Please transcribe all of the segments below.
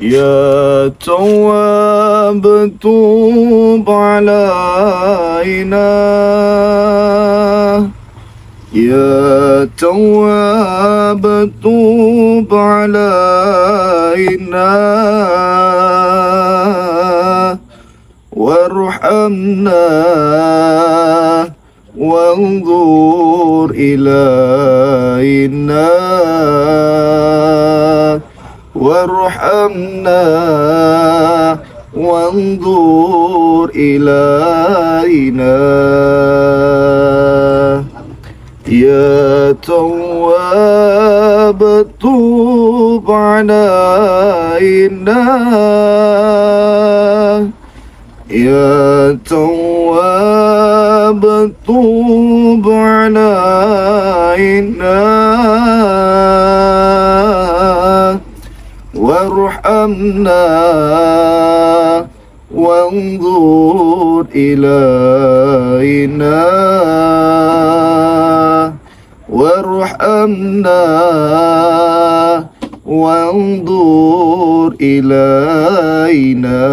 يا تواب توب علينا، يا تواب توب علينا وارحمنا وانظر إلينا، وارحمنا وانظر إلينا. يا تواب توب علينا، يا تواب توب علينا وارحمنا وانظر إلينا، وارحمنا وانظر إلينا.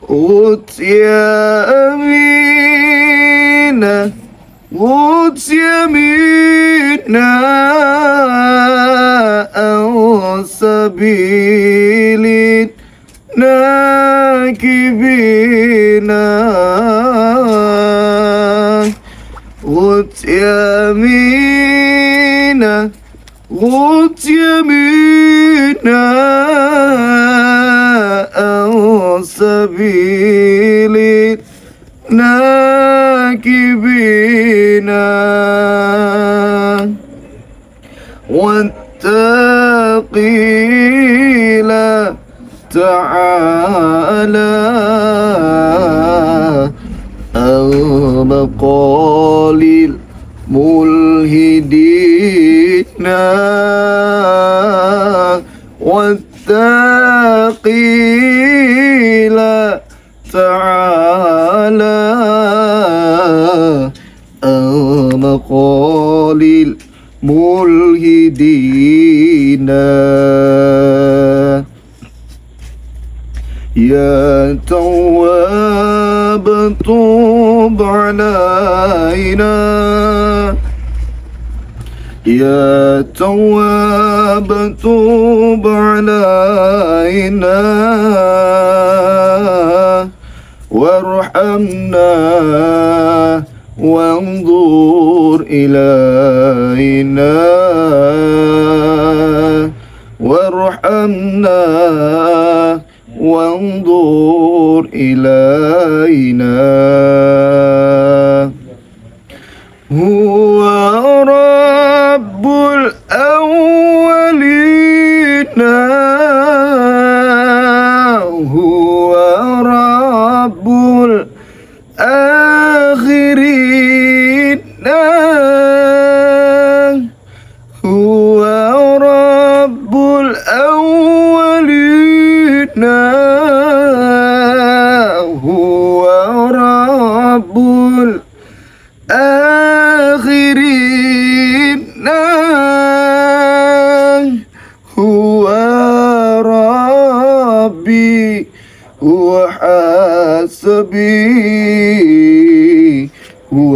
غث يا أمينة غث يمينا عن سبيل الناكبين، غث يمينا غث يمينا عن سبيل الناكبين، واتقي لا تعالى مقال الملحدين، واتقي لا تعالى مقال الملحدين. يا تواب توب علينا، يا تواب توب علينا وارحمنا وانظر إلينا، وارحمنا وانظر إلينا. هو رب الأولين، هو رب الآخرين، هو رب الأولين، هو رب الآخرين، هو ربي هو حسبي، هو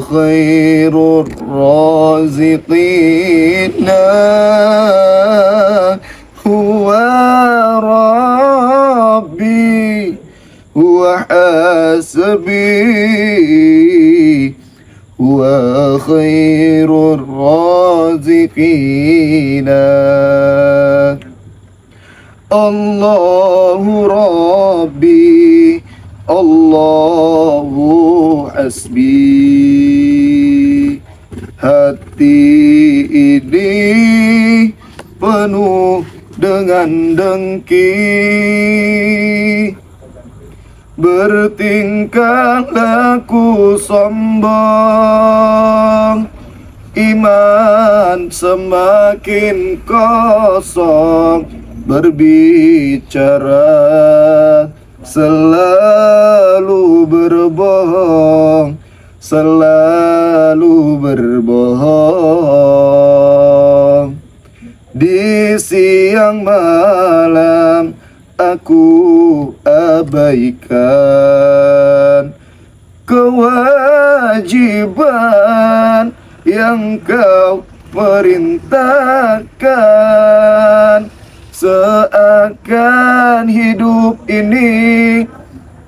خير الرازقين، هو ربي هو حسبي، هو خير الرازقين. الله ربي الله hasbi. Hati ini penuh dengan dengki, bertingkah laku sombong, iman semakin kosong, berbicara selalu berbohong, selalu berbohong. Di siang malam aku abaikan kewajiban yang kau perintahkan. Seakan hidup ini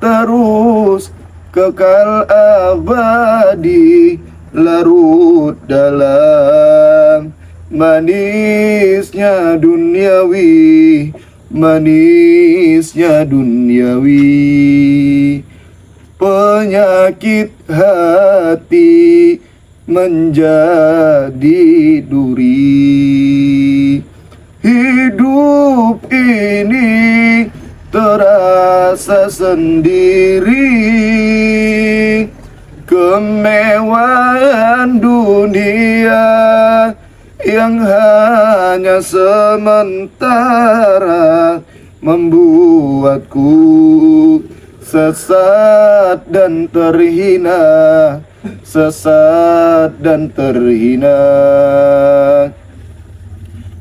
terus kekal abadi, larut dalam manisnya duniawi, manisnya duniawi. Penyakit hati menjadi duri. Hidup ini terasa sendiri. Kemewahan dunia yang hanya sementara membuatku sesat dan terhina, sesat dan terhina.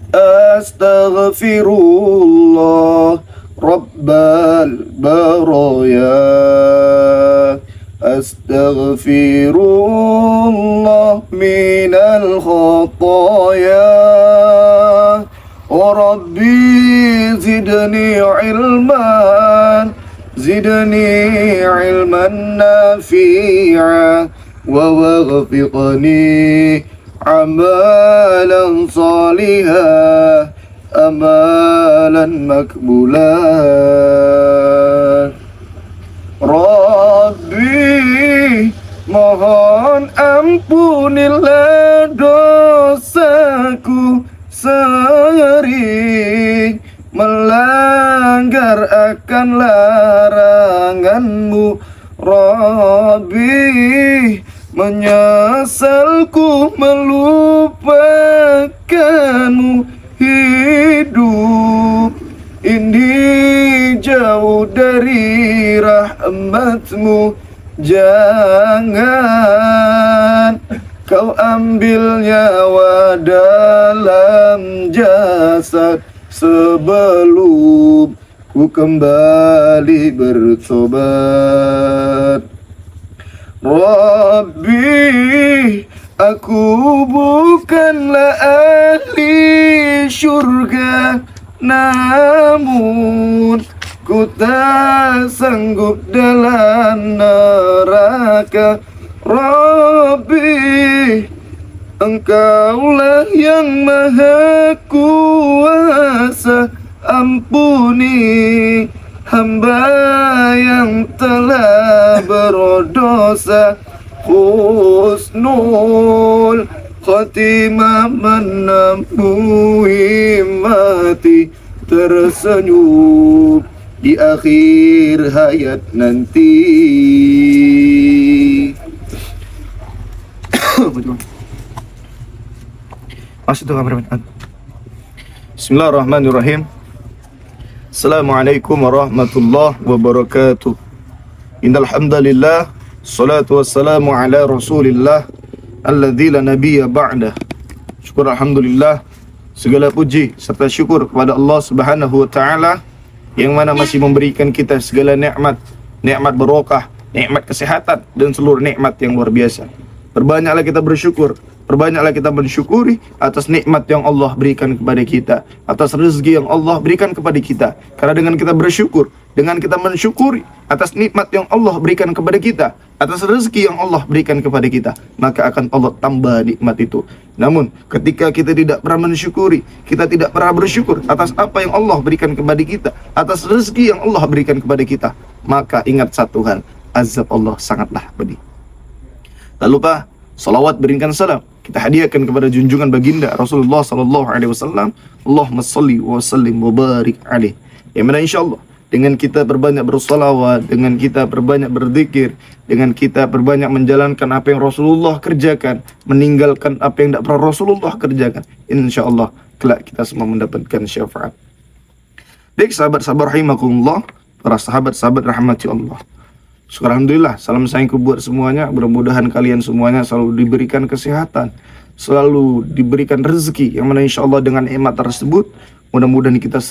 Astaghfirullah Rabbal baraya, astaghfirullah minal khataya. Rabbi zidni ilman, zidni ilman nafi'a, wa waghfiqni amalan salihah, amalan makbulah. Rabbi mohon ampunilah dosaku sering melanggar akan laranganmu. Rabbi menyesalku melupakanmu. Hidup ini jauh dari rahmatmu. Jangan kau ambil nyawa dalam jasad sebelum ku kembali bertobat. Rabbi, aku bukanlah ahli syurga, namun ku tak sanggup dalam neraka. Rabbi, Engkaulah yang maha kuasa, ampuni hamba yang telah berdosa. Husnul khatimah menemui mati, tersenyum di akhir hayat nanti. Bismillahirrahmanirrahim. Assalamualaikum warahmatullahi wabarakatuh. Innal hamdalillah, salatu wassalamu ala Rasulillah alladzi la nabiyya ba'dah. Syukur alhamdulillah, segala puji serta syukur kepada Allah Subhanahu wa taala yang mana masih memberikan kita segala nikmat, nikmat barokah, nikmat kesehatan dan seluruh nikmat yang luar biasa. Perbanyaklah kita bersyukur, perbanyaklah kita mensyukuri atas nikmat yang Allah berikan kepada kita, atas rezeki yang Allah berikan kepada kita. Karena dengan kita bersyukur, dengan kita mensyukuri atas nikmat yang Allah berikan kepada kita, atas rezeki yang Allah berikan kepada kita, maka akan Allah tambah nikmat itu. Namun ketika kita tidak pernah mensyukuri, kita tidak pernah bersyukur atas apa yang Allah berikan kepada kita, atas rezeki yang Allah berikan kepada kita, maka ingat satu hal, azab Allah sangatlah pedih. Tak lupa salawat berikan salam kita hadiahkan kepada junjungan baginda Rasulullah sallallahu alaihi wasallam. Allahumma shalli wa sallim wa barik alaihi. Yang mana insyaallah dengan kita berbanyak bersalawat, dengan kita berbanyak berzikir, dengan kita berbanyak menjalankan apa yang Rasulullah kerjakan, meninggalkan apa yang tidak pernah Rasulullah kerjakan, insyaallah kelak kita semua mendapatkan syafaat. Baik sahabat-sahabat rahimakumullah, para sahabat-sahabat rahmati Allah. Syukur alhamdulillah, salam sayangku buat semuanya. Mudah-mudahan kalian semuanya selalu diberikan kesehatan, selalu diberikan rezeki, yang mana insya Allah dengan nikmat tersebut Mudah-mudahan kita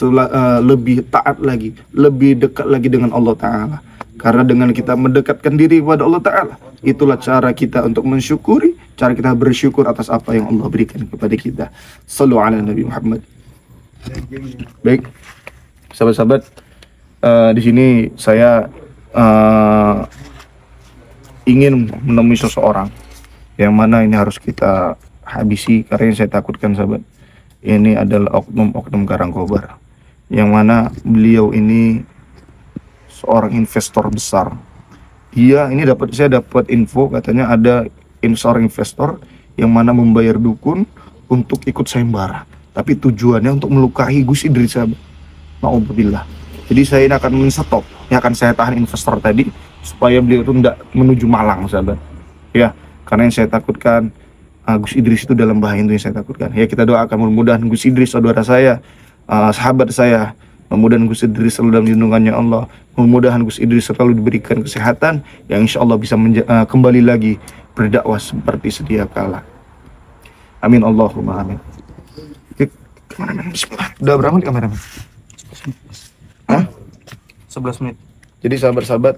lebih taat lagi, lebih dekat lagi dengan Allah Ta'ala. Karena dengan kita mendekatkan diri kepada Allah Ta'ala, itulah cara kita untuk mensyukuri, cara kita bersyukur atas apa yang Allah berikan kepada kita. Sallu ala Nabi Muhammad. Baik, sahabat-sahabat, di sini saya ingin menemui seseorang yang mana ini harus kita habisi, karena yang saya takutkan sahabat, ini adalah oknum-oknum Karangkobar, yang mana beliau ini seorang investor besar. Saya dapat info katanya ada seorang investor yang mana membayar dukun untuk ikut sayembara, tapi tujuannya untuk melukai Gus Idris sahabat. Ma'udzubillah. Jadi saya ini akan men-stop, akan saya tahan investor tadi supaya beliau itu tidak menuju Malang sahabat. Ya, karena yang saya takutkan Gus Idris itu dalam bahaya, itu yang saya takutkan. Ya, kita doakan mudah-mudahan Gus Idris saudara saya, sahabat saya, mudah-mudahan Gus Idris selalu dalam lindungannya Allah. Mudah-mudahan Gus Idris selalu diberikan kesehatan yang insya Allah bisa kembali lagi berdakwah seperti sedia kala. Amin Allahumma amin. Kameramen, bismillah. Udah berapa menit kameramen? 11 menit. Jadi sahabat-sahabat,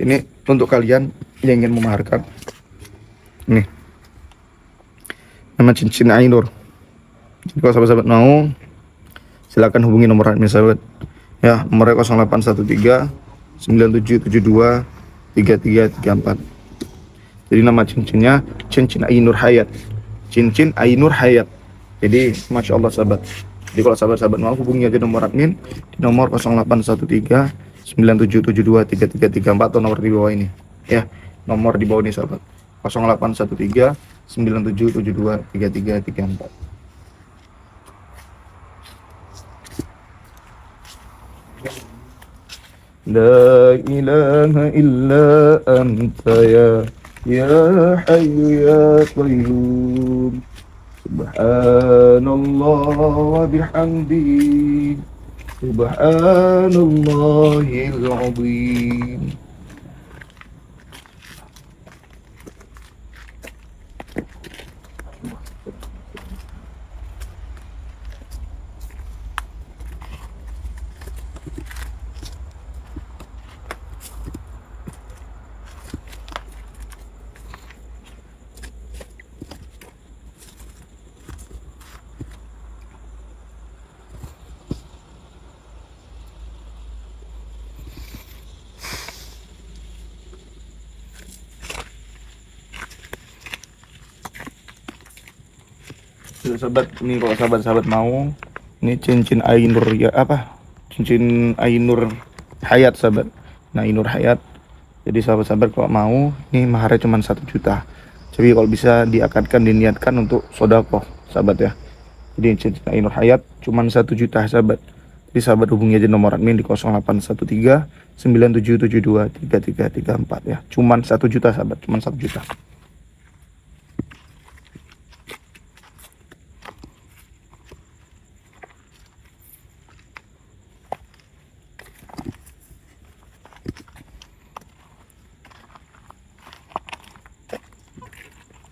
ini untuk kalian yang ingin memaharkan, nih nama cincin Ainur. Jadi kalau sahabat-sahabat mau, silakan hubungi nomor admin sahabat. Ya, nomornya 0813 9772 3334. Jadi nama cincinnya cincin Ainur Hayat. Cincin Ainur Hayat. Jadi masya Allah sahabat. Jadi kalau sahabat-sahabat mau, hubungi aja nomor admin di nomor 0813 9772 3334 atau nomor di bawah ini. Ya, nomor di bawah ini sahabat. 0813 9772 3334. La ilaha illa anta ya hayyu ya qayyum. Subhanallah wa bihamdihi. Subhanallahil azim. Sahabat, ini kalau sahabat-sahabat mau, ini cincin Ainur ya apa? Cincin Ainur Hayat sahabat. Nah, Ainur Hayat. Jadi sahabat-sahabat kalau mau, ini maharnya cuma 1 juta. Jadi kalau bisa diakadkan, diniatkan untuk sedekah sahabat ya. Jadi cincin Ainur Hayat cuma 1 juta sahabat. Jadi sahabat hubungi aja nomor admin di 0813 9772 3334 ya. Cuman 1 juta sahabat, cuman 1 juta.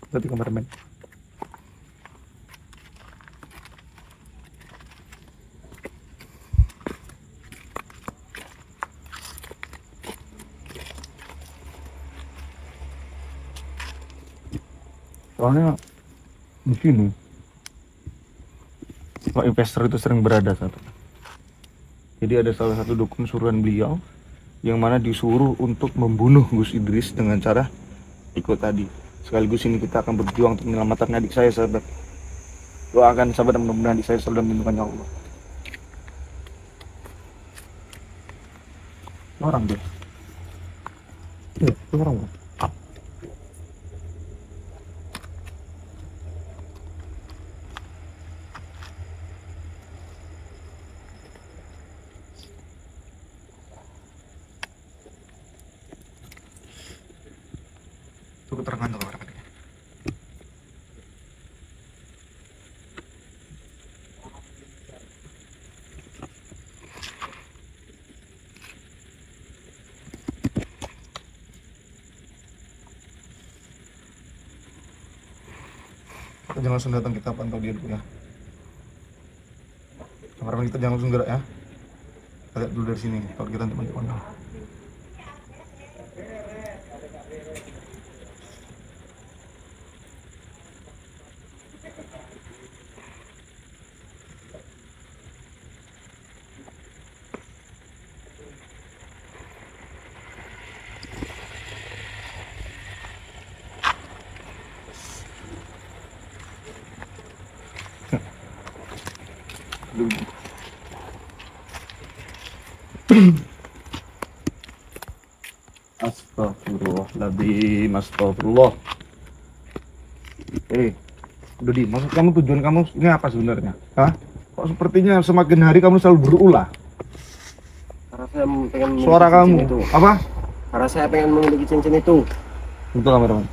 Berarti kameramen. Soalnya di sini Pak investor itu sering berada satu. Jadi ada salah satu dukun suruhan beliau yang mana disuruh untuk membunuh Gus Idris dengan cara ikut tadi. Sekaligus ini kita akan berjuang untuk menyelamatkan adik saya sahabat. Doakan sahabat, mudah-mudahan adik saya selalu dalam lindungannya Allah. Orang dia. Ya, orang. Itu keterangan tuh orang. Jangan langsung datang, kita pantau dia dulu ya. Kameramen Sekarang kita jangan langsung gerak ya. Kita lihat dulu dari sini. Kalau kita teman-teman. Astagfirullahaladzim, astagfirullah. Dodi, maksud kamu, tujuan kamu ini apa sebenarnya? Hah? Kok sepertinya semakin hari kamu selalu berulah? Karena saya pengen Suara kamu itu. apa? Karena saya pengen memiliki cincin itu. Betul teman-teman.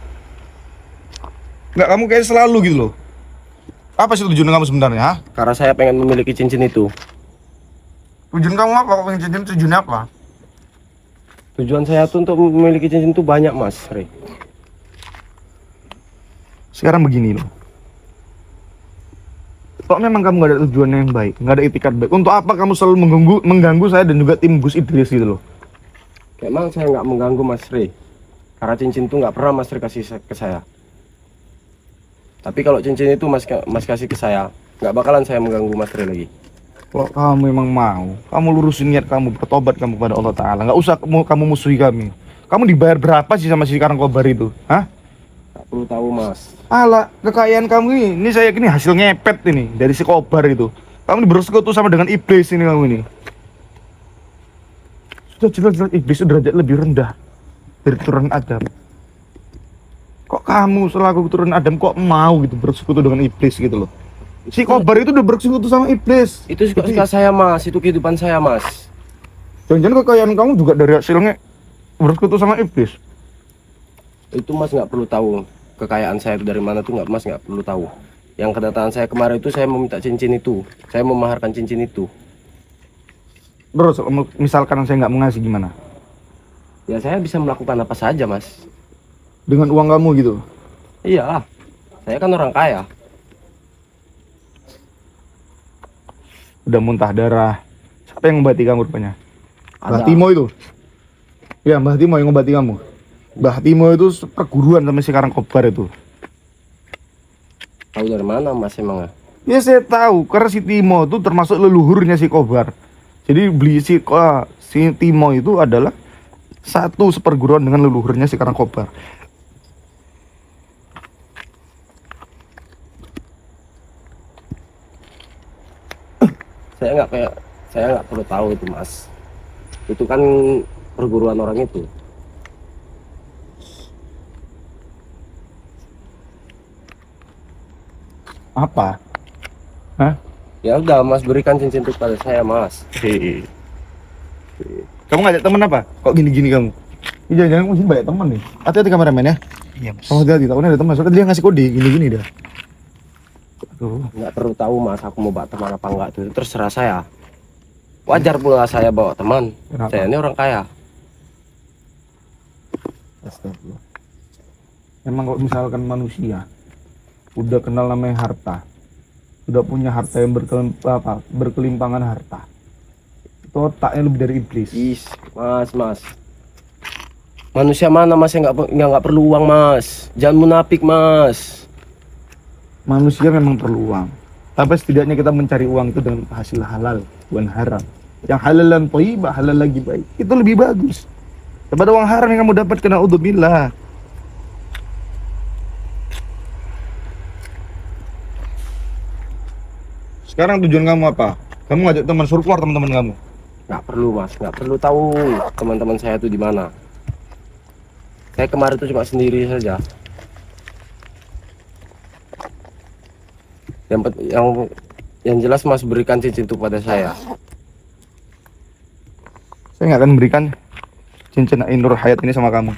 Enggak, kamu kayak selalu gitu loh. Apa sih tujuan kamu sebenarnya? Hah? Karena saya pengen memiliki cincin itu. Tujuan kamu apa? Kok pengen cincin, tujuannya apa? Tujuan saya tuh untuk memiliki cincin itu banyak, Mas Rey. Sekarang begini loh. Kalau memang kamu gak ada tujuan yang baik, gak ada etikat baik, untuk apa kamu selalu mengganggu saya dan juga tim Gus Idris gitu loh? Emang saya nggak mengganggu Mas Rey. Karena cincin itu nggak pernah Mas Rey kasih ke saya. Tapi kalau cincin itu Mas kasih ke saya, nggak bakalan saya mengganggu Mas Rey lagi. Kalau kamu memang mau, kamu lurusin niat kamu, bertobat kamu kepada Allah Ta'ala. Nggak usah kamu musuhi kami. Kamu dibayar berapa sih sama si Karangkobar itu? Hah? Nggak perlu tahu, Mas. Alah, kekayaan kamu ini saya yakin hasil ngepet ini dari si Kobar itu. Kamu bersekutu sama dengan iblis ini kamu ini. Sudah jelas-jelas iblis itu derajat lebih rendah dari keturunan Adam. Kok kamu selaku keturunan Adam kok mau gitu bersekutu dengan iblis gitu loh? Si Kobar itu udah bersekutu sama iblis. Itu suka saya, Mas. Itu kehidupan saya, Mas. Jangan-jangan kekayaan kamu juga dari hasilnya bersekutu sama iblis. Itu Mas nggak perlu tahu. Kekayaan saya itu dari mana tuh Mas nggak perlu tahu. Yang kedatangan saya kemarin itu saya meminta cincin itu. Saya memaharkan cincin itu. Terus misalkan saya nggak mengasih gimana? Ya saya bisa melakukan apa saja, Mas. Dengan uang kamu gitu? Iyalah. Saya kan orang kaya. Udah muntah darah. Siapa yang ngobati kamu rupanya? Mbah Ada. Timo itu? Ya, Mbah Timo yang ngobati kamu. Mbah Timo itu perguruan sama si Karangkobar itu. Tahu dari mana, Mas, emang? Ya saya tahu, karena si Timo itu termasuk leluhurnya si Kobar. Jadi si Timo itu adalah satu seperguruan dengan leluhurnya si Karangkobar. Saya nggak perlu tahu itu, Mas. Itu kan perguruan orang itu. Apa? Hah? Ya udah, Mas, berikan cincin itu pada saya, Mas. Kamu ngajak temen apa? Kok gini-gini kamu? Ini jangan-jangan mesti banyak temen nih. Hati-hati kameramen ya. Iya, Mas. Oh, hati-hati, takutnya ada teman. Soalnya dia ngasih kode gini-gini dah. Aduh. Nggak perlu tahu, Mas, aku mau bawa teman apa enggak itu terserah saya. Wajar pula saya bawa teman. Kenapa? Saya ini orang kaya. Astagfirullah. Emang kalau misalkan manusia udah kenal namanya harta, udah punya harta yang berkelimpangan harta, itu otaknya lebih dari iblis. Mas. Manusia mana, Mas, yang nggak perlu uang, Mas? Jangan munafik, Mas. Manusia memang perlu uang, tapi setidaknya kita mencari uang itu dengan hasil halal, bukan haram. Yang halal dan thayyibah, halal lagi baik, itu lebih bagus daripada uang haram yang kamu dapat kena udzubillah. Sekarang tujuan kamu apa? Kamu ngajak teman suruh keluar teman-teman kamu? Nggak perlu, Mas. Nggak perlu tahu teman-teman saya itu di mana. Saya kemarin itu cuma sendiri saja. Yang jelas, Mas, berikan cincin itu pada saya. Saya nggak akan memberikan cincin Ainur Hayat ini sama kamu.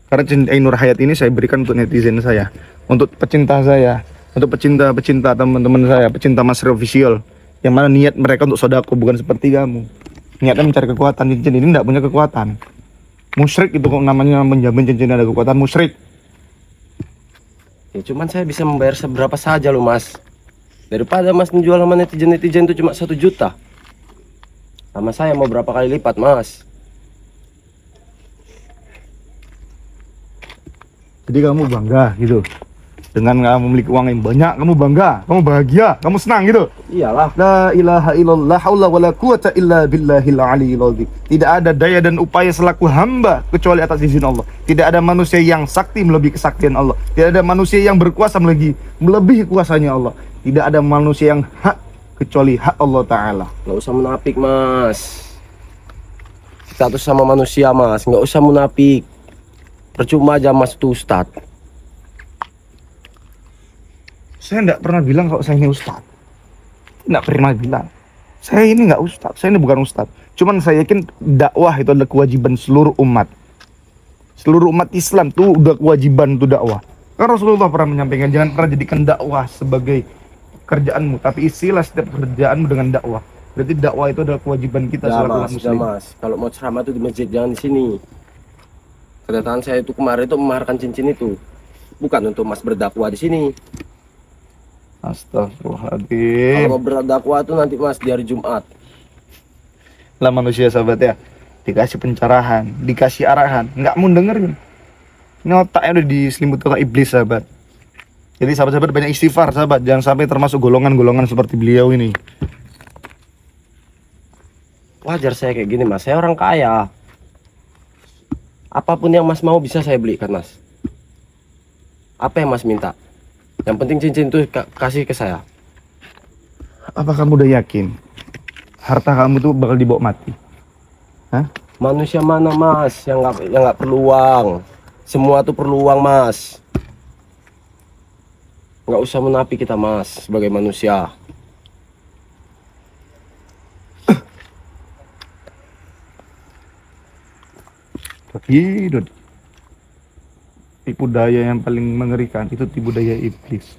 Karena cincin Ainur Hayat ini saya berikan untuk netizen saya, untuk pecinta saya, untuk pecinta teman-teman saya, pecinta Mas Rey Official, yang mana niat mereka untuk sodako, bukan seperti kamu. Niatnya mencari kekuatan. Cincin ini tidak punya kekuatan. Musyrik itu kok namanya, menjamin cincin ada kekuatan, musyrik. Ya cuman saya bisa membayar seberapa saja loh, Mas. Daripada mas menjual sama netizen itu cuma 1 juta, sama saya mau berapa kali lipat mas. Jadi kamu bangga gitu dengan kamu memiliki uang yang banyak, kamu bangga, kamu bahagia, kamu senang gitu. Iyalah. La ilaha illallah haula wala quwata illa billahil aliyil azim. Tidak ada daya dan upaya selaku hamba kecuali atas izin Allah. Tidak ada manusia yang sakti melebihi kesaktian Allah. Tidak ada manusia yang berkuasa melebihi kuasanya Allah. Tidak ada manusia yang hak kecuali hak Allah Ta'ala. Nggak usah munafik mas. Kita tuh sama manusia mas, nggak usah munafik. Percuma aja mas tuh Ustadz. Saya tidak pernah bilang kalau saya ini ustadz. Tidak pernah bilang. Saya ini nggak ustadz, saya ini bukan ustadz. Cuman saya yakin dakwah itu adalah kewajiban seluruh umat. Seluruh umat Islam tuh udah kewajiban tuh dakwah. Karena Rasulullah pernah menyampaikan, jangan pernah jadikan dakwah sebagai kerjaanmu, tapi isilah setiap kerjaanmu dengan dakwah. Berarti dakwah itu adalah kewajiban kita selaku umat muslim. Mas, kalau mau ceramah tuh di masjid, jangan di sini. Kedatangan saya itu kemarin itu memaharkan cincin itu, bukan untuk mas berdakwah di sini. Astagfirullahaladzim. Kalau mau berdakwah tuh nanti mas di hari Jumat. Lah manusia sahabat ya, dikasih pencerahan, dikasih arahan, nggak mau dengerin. Ini otaknya udah diselimuti oleh iblis sahabat. Jadi sahabat-sahabat banyak istighfar sahabat, jangan sampai termasuk golongan-golongan seperti beliau ini. Wajar saya kayak gini mas, saya orang kaya. Apapun yang mas mau bisa saya belikan mas. Apa yang mas minta? Yang penting cincin itu kasih ke saya. Apa kamu udah yakin harta kamu tuh bakal dibawa mati? Hah? Manusia mana mas yang nggak perlu uang? Semua tuh perlu uang mas. Nggak usah munafik kita mas sebagai manusia. Tapi tipu daya yang paling mengerikan itu tipu daya iblis.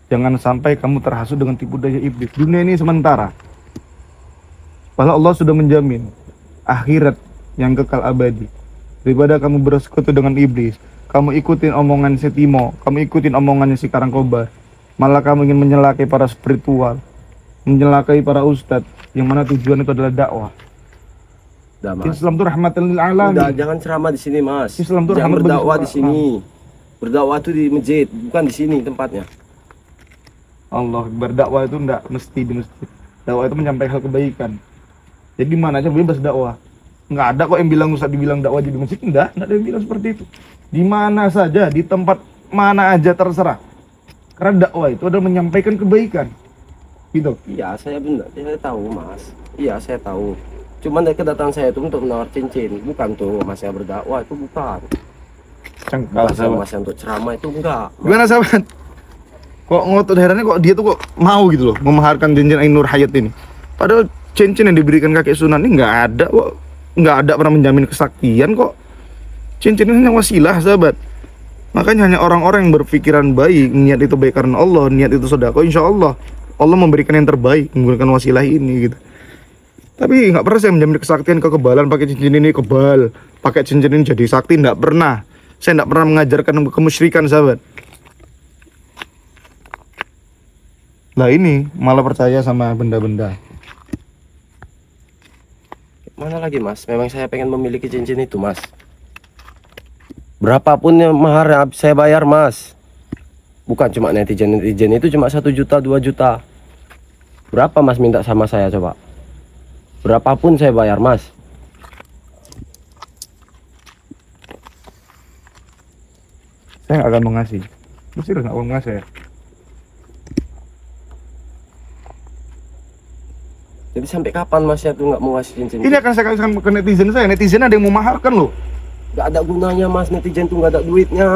Jangan sampai kamu terhasut dengan tipu daya iblis. Dunia ini sementara. Padahal Allah sudah menjamin akhirat yang kekal abadi. Daripada kamu bersekutu dengan iblis, kamu ikutin omongan si Timo, kamu ikutin omongannya si Karangkobar, malah kamu ingin menyelakai para spiritual, menyelakai para ustadz, yang mana tujuan itu adalah dakwah. Islam itu rahmatan lil alamin. Udah, jangan ceramah di sini mas. Islam itu jangan berdakwah di sini. Berdakwah itu di masjid, bukan di sini tempatnya. Allah, berdakwah itu enggak mesti di masjid. Dakwah itu menyampaikan hal kebaikan. Jadi mana aja bebas dakwah. Enggak ada kok yang bilang usah dibilang dakwah di masjid, enggak ada yang bilang seperti itu. Di mana saja, di tempat mana aja terserah. Karena dakwah itu adalah menyampaikan kebaikan. Gitu. Iya, saya tahu mas. Iya, saya tahu. Cuman dari kedatangan saya itu untuk menawar cincin, bukan tuh mas yang berdakwah, itu bukan. Cengkal sahabat. Mas yang untuk ceramah itu enggak. Gimana sahabat? Kok ngotot herannya kok dia tuh kok mau gitu loh memaharkan cincin Ainur Hayat ini. Padahal cincin yang diberikan kakek Sunan ini nggak ada kok, nggak ada pernah menjamin kesaktian kok. Cincin ini hanya wasilah sahabat. Makanya hanya orang-orang yang berpikiran baik, niat itu baik karena Allah, niat itu sedekah, insya Allah Allah memberikan yang terbaik menggunakan wasilah ini gitu. Tapi nggak pernah saya menjamin kesaktian, kekebalan pakai cincin ini kebal, pakai cincin ini jadi sakti, nggak pernah. Saya nggak pernah mengajarkan kemusyrikan sahabat. Lah ini malah percaya sama benda-benda. Mana lagi mas? Memang saya pengen memiliki cincin itu mas. Berapapun yang mahar saya bayar mas. Bukan cuma netizen itu cuma 1 juta 2 juta. Berapa mas minta sama saya coba? Berapapun saya bayar mas. Saya nggak akan mengasih. Mesti nggak akan mengasih ya. Jadi sampai kapan mas ya tuh nggak mau ngasih cincin? Ini akan saya kasihkan ke netizen saya. Netizen ada yang mau maharkan loh. Nggak ada gunanya mas, netizen tuh nggak ada duitnya.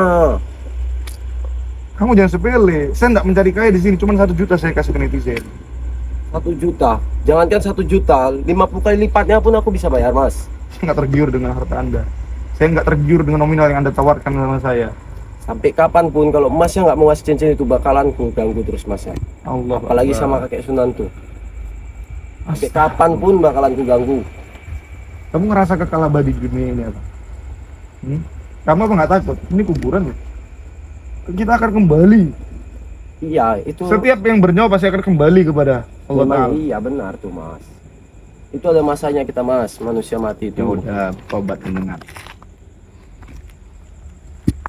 Kamu jangan sepele. Saya nggak mencari kaya di sini. Cuma 1 juta saya kasih ke netizen. 1 juta, jangankan 1 juta, 50 kali lipatnya pun aku bisa bayar mas. Saya nggak tergiur dengan harta Anda. Saya nggak tergiur dengan nominal yang Anda tawarkan sama saya. Sampai kapanpun kalau emasnya nggak mau ngasih cincin itu bakalan ku ganggu terus mas ya. Allah. Apalagi Allah. sama kakek Sunan tuh. Sampai kapanpun bakalan ku ganggu. Kamu ngerasa kekal abadi di dunia ini apa? Kamu apa nggak takut? Ini kuburan ya. Kita akan kembali. Iya, itu Setiap yang bernyawa pasti akan kembali kepada Allah memang Ta'ala. iya benar tuh Mas. Itu ada masanya kita Mas, manusia mati itu. Ya udah, tobat mendengar.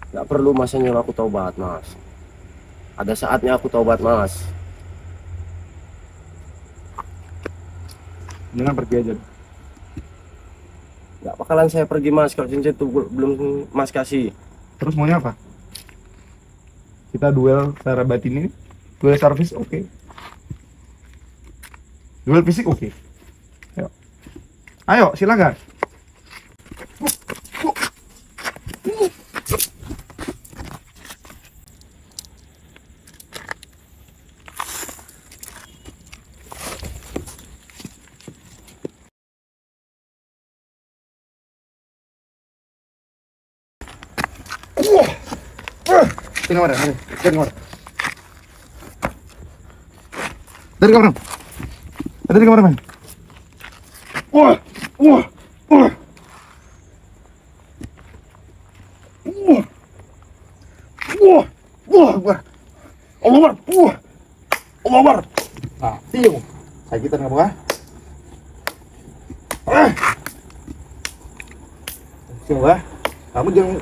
Nggak perlu Mas nyuruh aku taubat Mas. Ada saatnya aku taubat Mas. Jangan pergi aja. Nggak bakalan saya pergi Mas kalau cincin itu belum Mas kasih. Terus maunya apa? Kita duel secara batin ini, duel service oke. Duel fisik oke. Ayo. Ayo, silakan. Dari kamar, dari kamar. Dari kamar. Dari kamar, man. Wah, wah, wah. Wah. Wah, wah, wah. Allah Akbar. Wah. Allah Akbar. Nah, tiu. Sakitan kamu, ah? Coba. Kamu jangan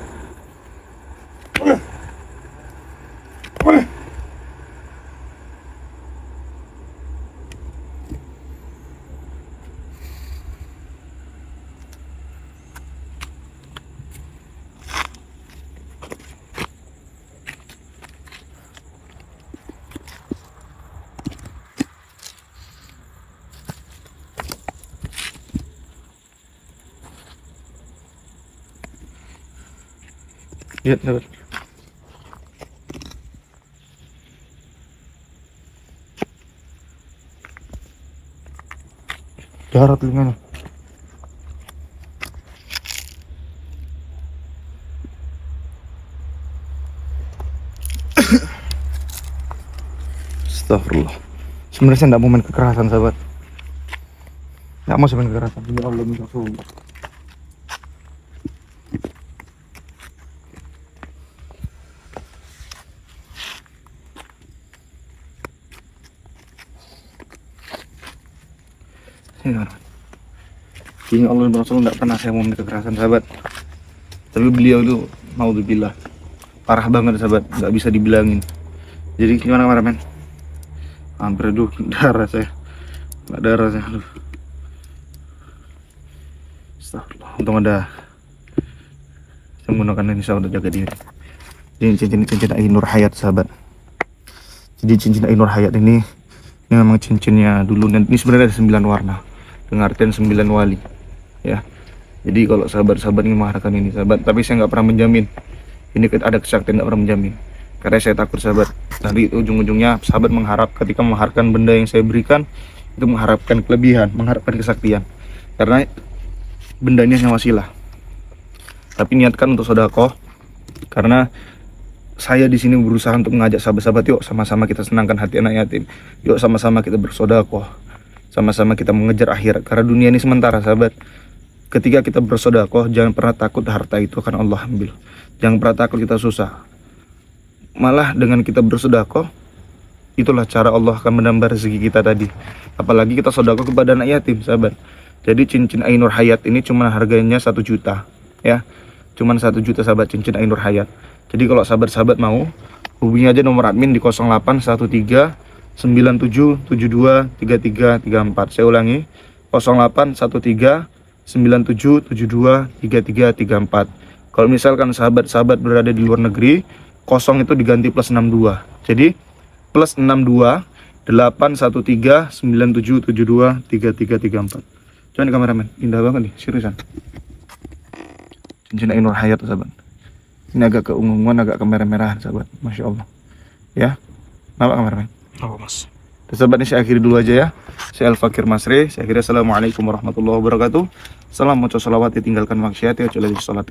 lihat, sabar. Darah telinganya. Astagfirullah. Sebenarnya saya tidak mau main kekerasan, sahabat. Tidak mau main kekerasan. Ya Allah, minta Rasulullah. Ini Allah dan Rasul tidak pernah saya mau main kekerasan, sahabat. Tapi beliau itu naudzubillah parah banget, sahabat, nggak bisa dibilangin. Jadi gimana kameramen? Hampir aduh darah saya, nggak darah saya, aduh. Astagfirullah. Untung ada saya menggunakan ini, saya udah jaga diri. Ini cincin Ainur Hayat, sahabat. Jadi cincin Ainur Hayat ini memang cincinnya dulu, dan ini sebenarnya ada 9 warna dengan artian 9 wali, ya. Jadi kalau sahabat-sahabat ingin mengharapkan ini, sahabat, tapi saya nggak pernah menjamin ini ada kesaktian, nggak pernah menjamin, karena saya takut, sahabat. Tadi ujung-ujungnya sahabat mengharap, ketika mengharapkan benda yang saya berikan itu mengharapkan kelebihan, mengharapkan kesaktian, karena benda ini hanya wasilah. Tapi niatkan untuk sedekah, karena saya di sini berusaha untuk mengajak sahabat-sahabat, yuk sama-sama kita senangkan hati anak yatim, yuk sama-sama kita bersedekah, sama-sama kita mengejar akhirat, karena dunia ini sementara, sahabat. Ketika kita bersedekah, jangan pernah takut harta itu akan Allah ambil, jangan pernah takut kita susah. Malah dengan kita bersedekah, itulah cara Allah akan menambah rezeki kita tadi. Apalagi kita sedekah kepada anak yatim, sahabat. Jadi cincin Ainur Hayat ini cuma harganya 1 juta, ya. Cuman 1 juta, sahabat, cincin Ainur Hayat. Jadi kalau sahabat-sahabat mau, hubungi aja nomor admin di 0813 97 72 33 34. Saya ulangi, 0813 97 72 33 34. Kalau misalkan sahabat-sahabat berada di luar negeri, 0 itu diganti plus 62. Jadi plus 62 813 97 72 33 34. Coba nih kameramen, indah banget nih, seriusan. Cincin Ainur Hayat, sahabat. Ini agak keunguan, agak kemerah-merahan, sahabat. Masya Allah. Ya, nampak kameramen? Oh, Mas. Sahabat, ini saya akhiri dulu aja ya. Saya Al-Fakir Masri. Saya akhiri. Assalamualaikum warahmatullahi wabarakatuh. Salam moco salawat, tinggalkan maksiat, ya, sholat di sholat,